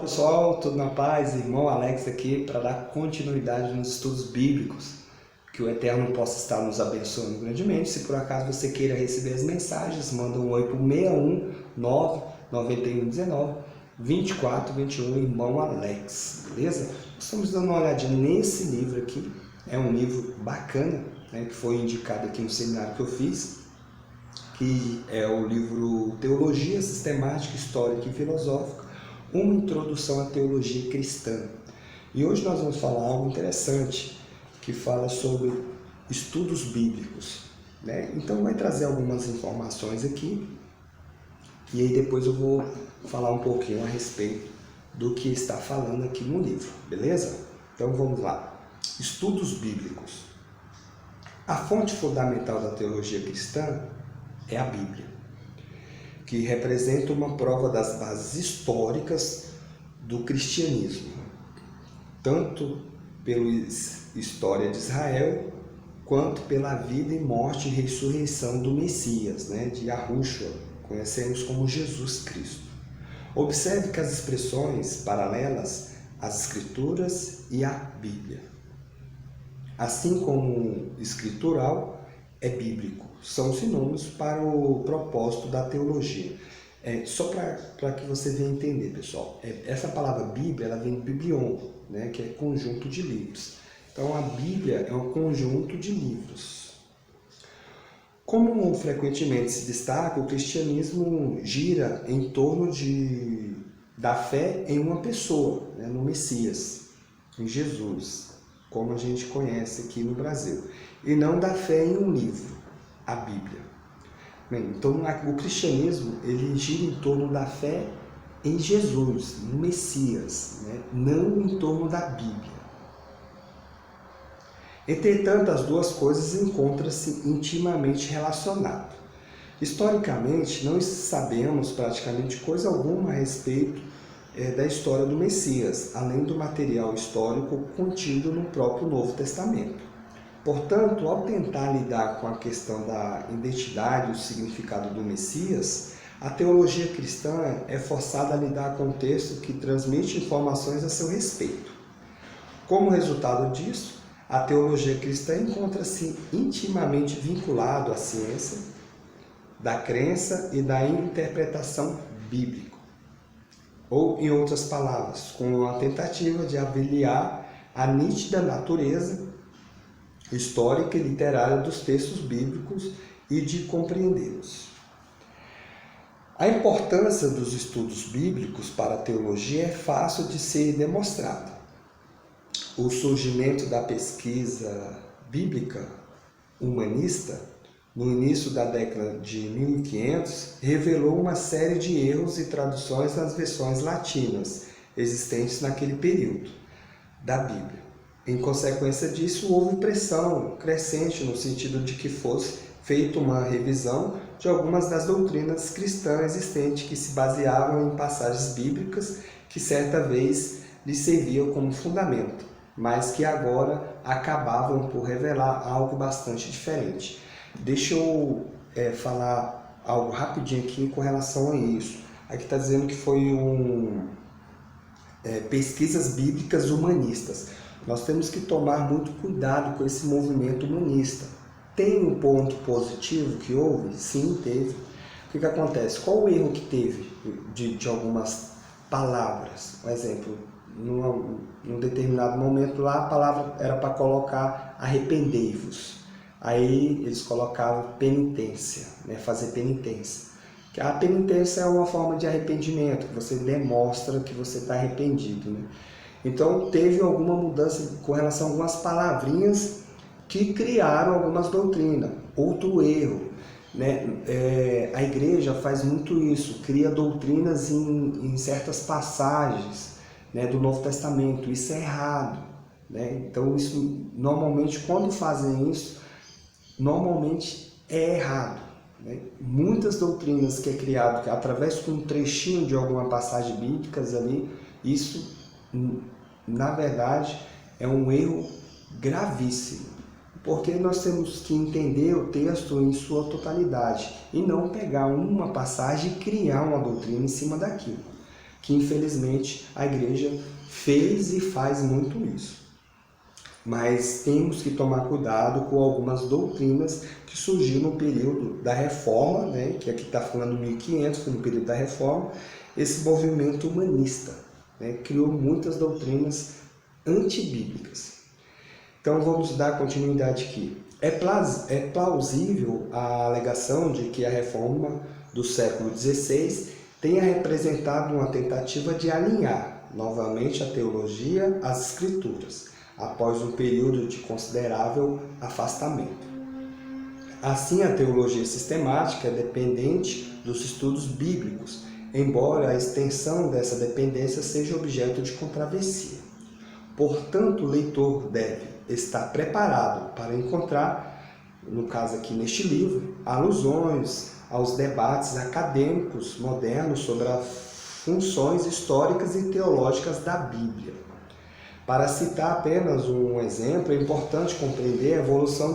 Pessoal, tudo na paz? Irmão Alex aqui para dar continuidade nos estudos bíblicos. Que o Eterno possa estar nos abençoando grandemente. Se por acaso você queira receber as mensagens, manda um oi para o 61 991 19 24 21, Irmão Alex, beleza? Estamos dando uma olhadinha nesse livro aqui. É um livro bacana, né, que foi indicado aqui no seminário que eu fiz, que é o livro Teologia Sistemática, Histórica e Filosófica, uma introdução à teologia cristã. E hoje nós vamos falar algo interessante, que fala sobre estudos bíblicos, né? Então vai trazer algumas informações aqui, e aí depois eu vou falar um pouquinho a respeito do que está falando aqui no livro, beleza? Então vamos lá. Estudos bíblicos. A fonte fundamental da teologia cristã é a Bíblia, que representa uma prova das bases históricas do cristianismo, tanto pela história de Israel, quanto pela vida e morte e ressurreição do Messias, né, de Yahushua, conhecemos como Jesus Cristo. Observe que as expressões paralelas às Escrituras e à Bíblia, assim como escritural, é bíblico, são sinônimos para o propósito da teologia. Só para que você venha entender, pessoal, essa palavra Bíblia, ela vem do Biblion, né, que é conjunto de livros. Então a Bíblia é um conjunto de livros. Como frequentemente se destaca, o cristianismo gira em torno da fé em uma pessoa, né, no Messias, em Jesus, como a gente conhece aqui no Brasil, e não da fé em um livro, a Bíblia. Bem, então o cristianismo ele gira em torno da fé em Jesus, no Messias, né? Não em torno da Bíblia. Entretanto, as duas coisas encontram-se intimamente relacionadas. Historicamente, não sabemos praticamente coisa alguma a respeito da história do Messias, além do material histórico contido no próprio Novo Testamento. Portanto, ao tentar lidar com a questão da identidade e o significado do Messias, a teologia cristã é forçada a lidar com um texto que transmite informações a seu respeito. Como resultado disso, a teologia cristã encontra-se intimamente vinculado à ciência, da crença e da interpretação bíblica. Ou, em outras palavras, com a tentativa de avaliar a nítida natureza histórica e literária dos textos bíblicos e de compreendê-los. A importância dos estudos bíblicos para a teologia é fácil de ser demonstrada. O surgimento da pesquisa bíblica humanista, no início da década de 1500, revelou uma série de erros e traduções nas versões latinas existentes naquele período da Bíblia. Em consequência disso, houve pressão crescente no sentido de que fosse feita uma revisão de algumas das doutrinas cristãs existentes que se baseavam em passagens bíblicas que certa vez lhes serviam como fundamento, mas que agora acabavam por revelar algo bastante diferente. Deixa eu falar algo rapidinho aqui com relação a isso. Aqui está dizendo que foi pesquisas bíblicas humanistas. Nós temos que tomar muito cuidado com esse movimento humanista. Tem um ponto positivo que houve? Sim, teve. O que acontece? Qual o erro que teve de algumas palavras? Por exemplo, num determinado momento lá, a palavra era para colocar arrependei-vos. Aí eles colocavam penitência, né? Fazer penitência. A penitência é uma forma de arrependimento, que você demonstra que você está arrependido, né? Então teve alguma mudança com relação a algumas palavrinhas que criaram algumas doutrinas. Outro erro, né? A igreja faz muito isso, cria doutrinas em certas passagens, né, do Novo Testamento. Isso é errado, né? Então isso, normalmente quando fazem isso, normalmente é errado, né? Muitas doutrinas que é criado através de um trechinho de alguma passagem bíblica ali, isso na verdade é um erro gravíssimo, porque nós temos que entender o texto em sua totalidade e não pegar uma passagem e criar uma doutrina em cima daquilo. que infelizmente a igreja fez e faz muito isso. Mas temos que tomar cuidado com algumas doutrinas que surgiram no período da Reforma, né? Que aqui está falando 1500, no período da Reforma, esse movimento humanista, né? Criou muitas doutrinas antibíblicas. Então vamos dar continuidade aqui. É plausível a alegação de que a Reforma do século XVI tenha representado uma tentativa de alinhar novamente a teologia às escrituras, após um período de considerável afastamento. Assim, a teologia sistemática é dependente dos estudos bíblicos, embora a extensão dessa dependência seja objeto de controvérsia. Portanto, o leitor deve estar preparado para encontrar, no caso aqui neste livro, alusões aos debates acadêmicos modernos sobre as funções históricas e teológicas da Bíblia. Para citar apenas um exemplo, é importante compreender a evolução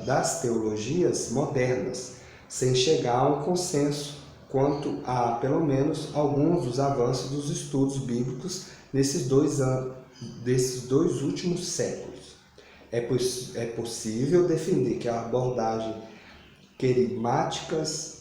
das teologias modernas, sem chegar a um consenso quanto a, pelo menos, alguns dos avanços dos estudos bíblicos desses dois últimos séculos. É possível defender que a abordagem querigmáticas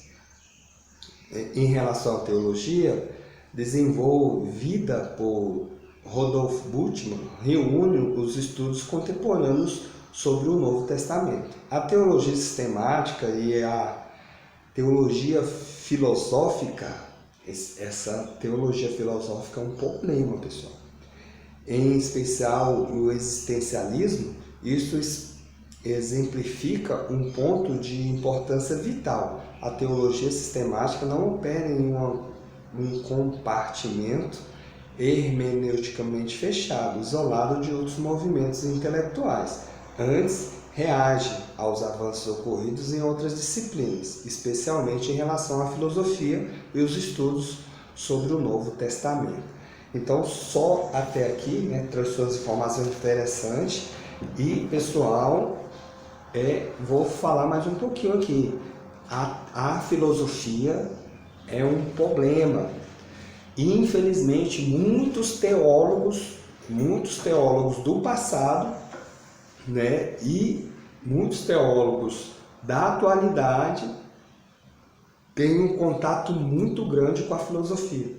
em relação à teologia, desenvolvida por Rudolf Bultmann, reúne os estudos contemporâneos sobre o Novo Testamento. A teologia sistemática e a teologia filosófica, essa teologia filosófica é um problema, pessoal. Em especial o existencialismo, isso exemplifica um ponto de importância vital. A teologia sistemática não opera em um compartimento hermeneuticamente fechado, isolado de outros movimentos intelectuais. Antes, reage aos avanços ocorridos em outras disciplinas, especialmente em relação à filosofia e os estudos sobre o Novo Testamento. Então, só até aqui, né, trouxe suas informações interessantes e, pessoal, vou falar mais um pouquinho aqui. A filosofia é um problema. Infelizmente, muitos teólogos do passado, né, e muitos teólogos da atualidade têm um contato muito grande com a filosofia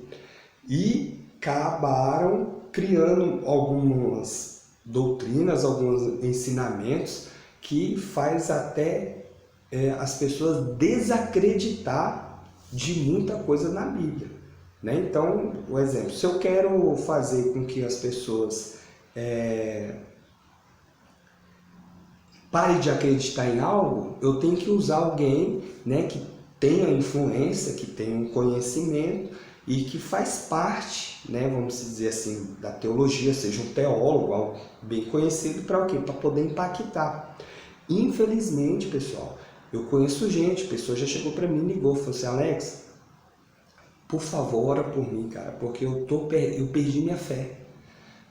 e acabaram criando algumas doutrinas, alguns ensinamentos que faz até as pessoas desacreditar de muita coisa na Bíblia. Né? Então, o exemplo, se eu quero fazer com que as pessoas parem de acreditar em algo, eu tenho que usar alguém, né, que tenha influência, que tenha um conhecimento e que faz parte, né, vamos dizer assim, da teologia, seja um teólogo, algo bem conhecido, para o quê? Para poder impactar. Infelizmente, pessoal, eu conheço gente, a pessoa já chegou para mim, ligou, falou assim: Alex, por favor, ora por mim, cara, porque eu perdi minha fé.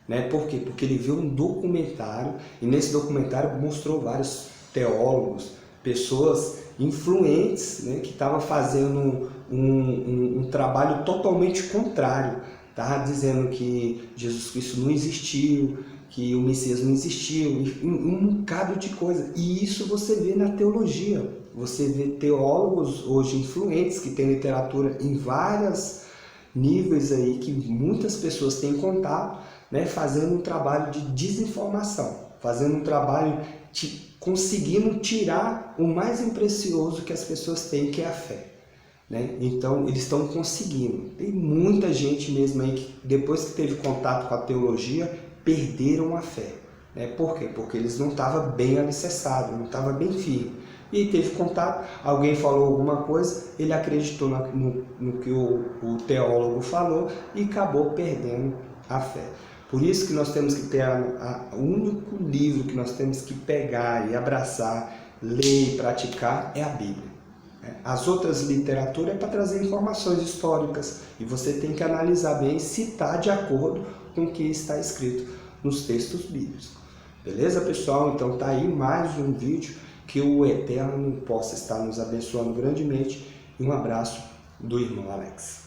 Né? Por quê? Porque ele viu um documentário, e nesse documentário mostrou vários teólogos, pessoas influentes, né, que estavam fazendo um trabalho totalmente contrário. Estava dizendo que Jesus Cristo não existiu, que o Messias não existiu, um bocado de coisa. E isso você vê na teologia. Você vê teólogos hoje influentes que têm literatura em vários níveis aí, que muitas pessoas têm contato, né, fazendo um trabalho de desinformação, fazendo um trabalho conseguindo tirar o mais precioso que as pessoas têm, que é a fé. Né? Então, eles estão conseguindo. Tem muita gente mesmo aí que, depois que teve contato com a teologia, perderam a fé. Né? Por quê? Porque eles não estavam bem alicerçados, não estavam bem firmes. E teve contato, alguém falou alguma coisa, ele acreditou no que o teólogo falou e acabou perdendo a fé. Por isso que nós temos que ter o único livro que nós temos que pegar e abraçar, ler e praticar é a Bíblia. As outras literaturas é para trazer informações históricas e você tem que analisar bem se está de acordo com o que está escrito nos textos bíblicos. Beleza, pessoal? Então tá aí mais um vídeo, que o Eterno possa estar nos abençoando grandemente, e um abraço do irmão Alex.